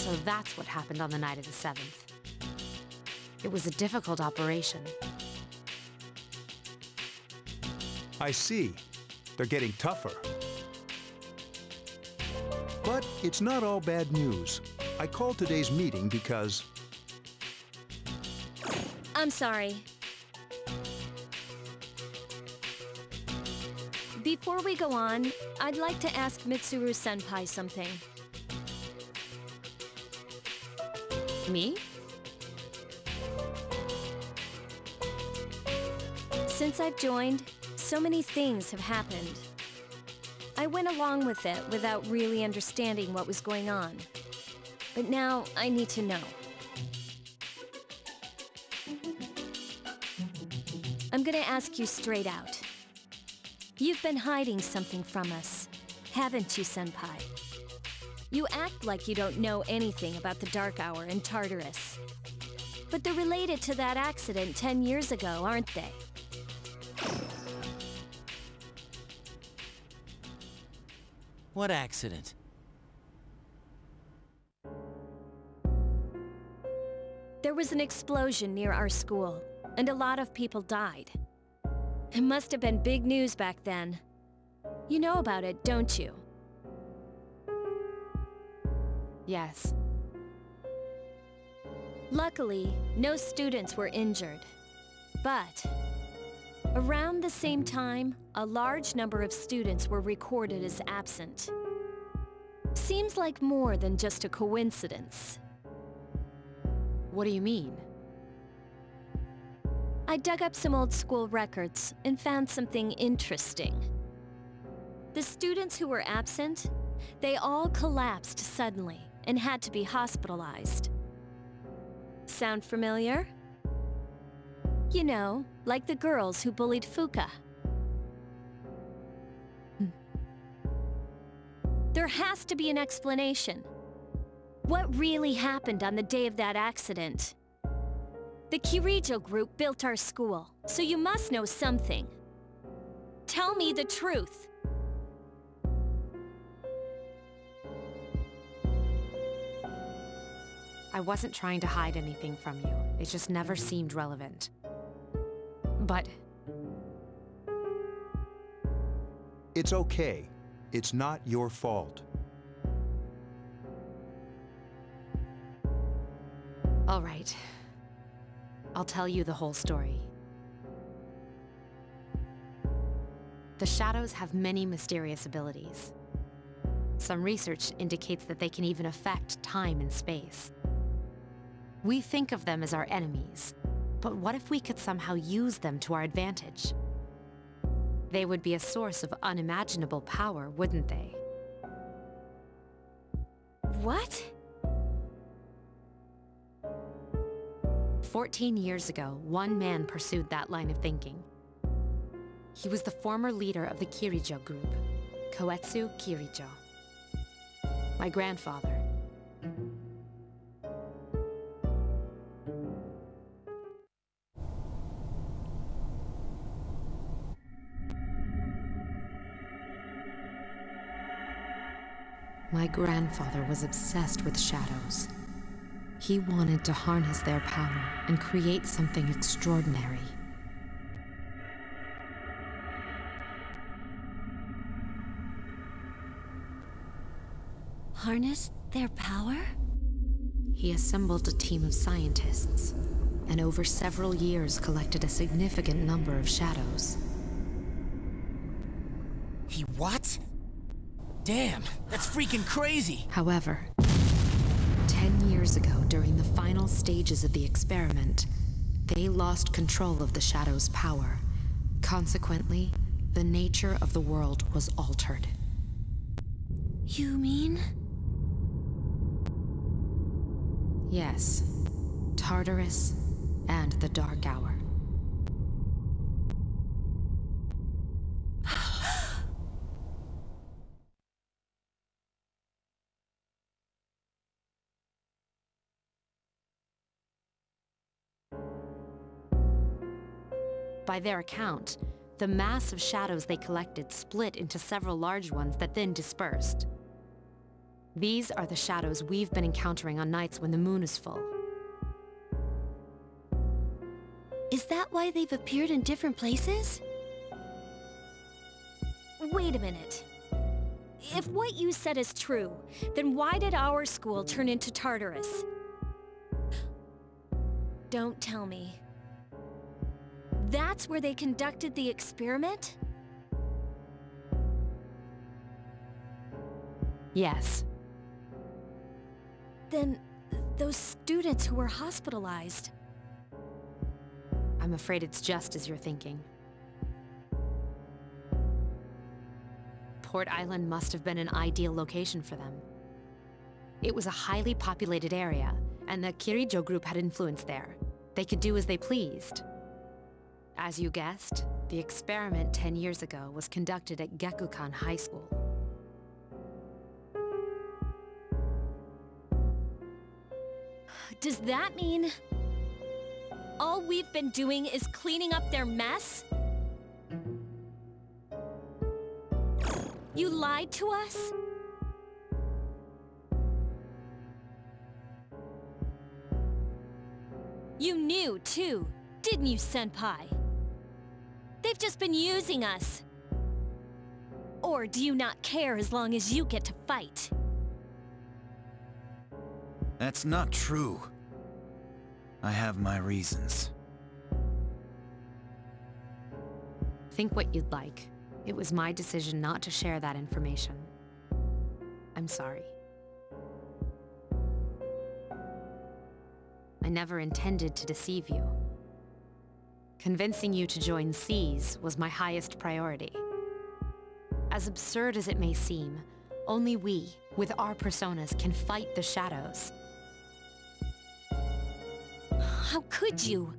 So that's what happened on the night of the 7th. It was a difficult operation. I see. They're getting tougher. But it's not all bad news. I called today's meeting because... I'm sorry. Before we go on, I'd like to ask Mitsuru-senpai something. Me? Since I've joined, so many things have happened. I went along with it without really understanding what was going on. But now, I need to know. I'm gonna ask you straight out. You've been hiding something from us, haven't you, Senpai? You act like you don't know anything about the Dark Hour and Tartarus. But they're related to that accident 10 years ago, aren't they? What accident? There was an explosion near our school, and a lot of people died. It must have been big news back then. You know about it, don't you? Yes. Luckily, no students were injured. But around the same time, a large number of students were recorded as absent. Seems like more than just a coincidence. What do you mean? I dug up some old school records and found something interesting. The students who were absent, they all collapsed suddenly and had to be hospitalized. Sound familiar? You know, like the girls who bullied Fuka. There has to be an explanation. What really happened on the day of that accident? The Kirijo group built our school, so you must know something. Tell me the truth. I wasn't trying to hide anything from you. It just never seemed relevant. But... It's okay. It's not your fault. all right. I'll tell you the whole story. The shadows have many mysterious abilities. Some research indicates that they can even affect time and space. We think of them as our enemies, but what if we could somehow use them to our advantage? They would be a source of unimaginable power, wouldn't they? What? 14 years ago, one man pursued that line of thinking. He was the former leader of the Kirijo group, Koetsu Kirijo. My grandfather. My grandfather was obsessed with shadows. He wanted to harness their power and create something extraordinary. Harness their power? He assembled a team of scientists, and over several years collected a significant number of shadows. He what? Damn, that's freaking crazy! However, 10 years ago, during the final stages of the experiment, they lost control of the shadow's power. Consequently, the nature of the world was altered. You mean? Yes, Tartarus and the Dark Hour. By their account, the mass of shadows they collected split into several large ones that then dispersed. These are the shadows we've been encountering on nights when the moon is full. Is that why they've appeared in different places? Wait a minute. If what you said is true, then why did our school turn into Tartarus? Don't tell me. That's where they conducted the experiment? Yes. Then, those students who were hospitalized... I'm afraid it's just as you're thinking. Port Island must have been an ideal location for them. It was a highly populated area, and the Kirijo group had influence there. They could do as they pleased. As you guessed, the experiment 10 years ago was conducted at Gekukan High School. Does that mean... all we've been doing is cleaning up their mess? You lied to us? You knew, too, didn't you, Senpai? They've just been using us. Or do you not care as long as you get to fight? That's not true. I have my reasons. Think what you'd like. It was my decision not to share that information. I'm sorry. I never intended to deceive you. Convincing you to join C's was my highest priority. As absurd as it may seem, only we, with our personas, can fight the shadows. How could you?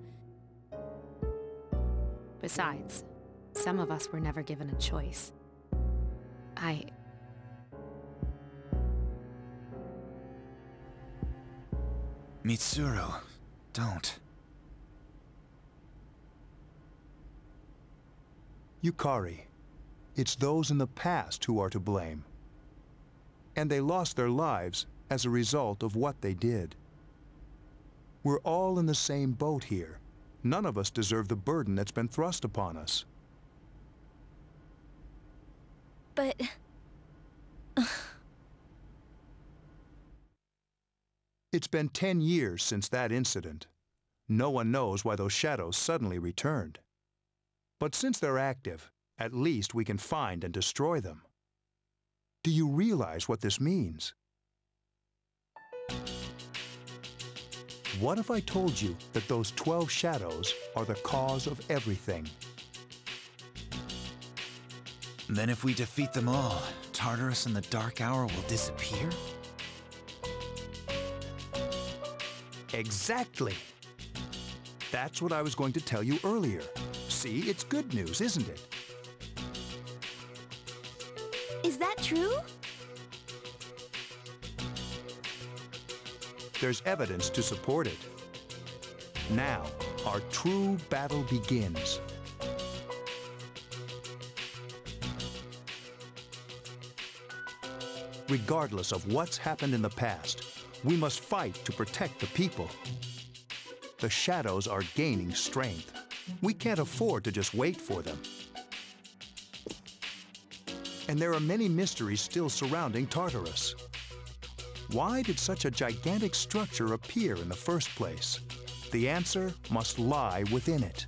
Besides, some of us were never given a choice. Mitsuru, don't. Yukari, it's those in the past who are to blame. And they lost their lives as a result of what they did. We're all in the same boat here. None of us deserve the burden that's been thrust upon us. But... It's been 10 years since that incident. No one knows why those shadows suddenly returned. But since they're active, at least we can find and destroy them. Do you realize what this means? What if I told you that those 12 shadows are the cause of everything? Then if we defeat them all, Tartarus and the Dark Hour will disappear? Exactly. That's what I was going to tell you earlier. See, it's good news, isn't it? Is that true? There's evidence to support it. Now, our true battle begins. Regardless of what's happened in the past, we must fight to protect the people. The shadows are gaining strength. We can't afford to just wait for them. And there are many mysteries still surrounding Tartarus. Why did such a gigantic structure appear in the first place? The answer must lie within it.